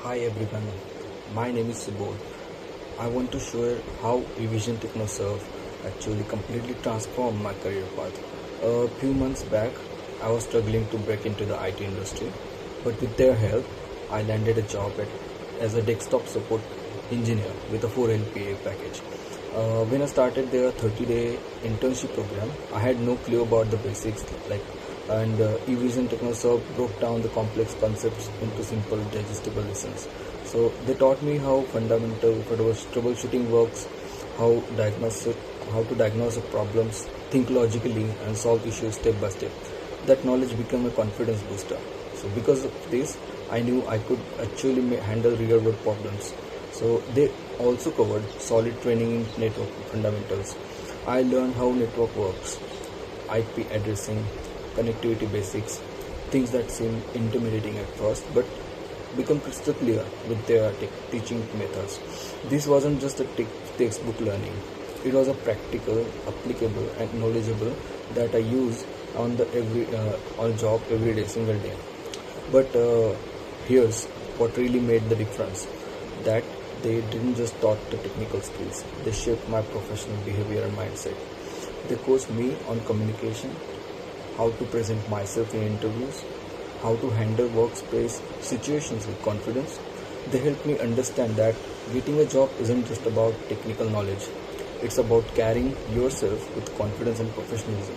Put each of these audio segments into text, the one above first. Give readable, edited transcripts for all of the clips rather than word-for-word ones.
Hi everyone, my name is Subodh. I want to share how eVision TechnoServe actually completely transformed my career path. A few months back, I was struggling to break into the IT industry, but with their help, I landed a job as a desktop support engineer with a 4 LPA package. When I started their 30-day internship program, I had no clue about the basics and eVision TechnoServe broke down the complex concepts into simple, digestible lessons. So they taught me how fundamental troubleshooting works, how how to diagnose the problems, think logically, and solve issues step by step. That knowledge became a confidence booster. So because of this, I knew I could actually handle real world problems. So they also covered solid training in network fundamentals. I learned how network works, IP addressing, connectivity basics, things that seem intimidating at first but become crystal clear with their teaching methods. This wasn't just a textbook learning. It was a practical, applicable, and knowledgeable that I use on job every day, single day. But here's what really made the difference: that they didn't just taught the technical skills; they shaped my professional behavior and mindset. They coached me on communication, how to present myself in interviews, how to handle workspace situations with confidence. They help me understand that getting a job isn't just about technical knowledge, it's about carrying yourself with confidence and professionalism.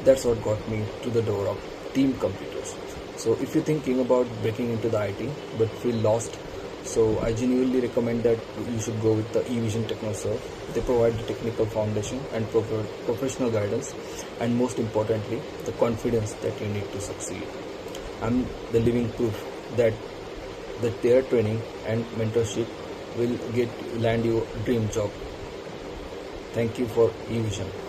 That's what got me to the door of Team Computers. So, if you're thinking about breaking into the IT but feel lost, so I genuinely recommend that you should go with the eVision TechnoServe. They provide the technical foundation and professional guidance, and most importantly, the confidence that you need to succeed. I'm the living proof that their training and mentorship will get land you a dream job. Thank you for eVision.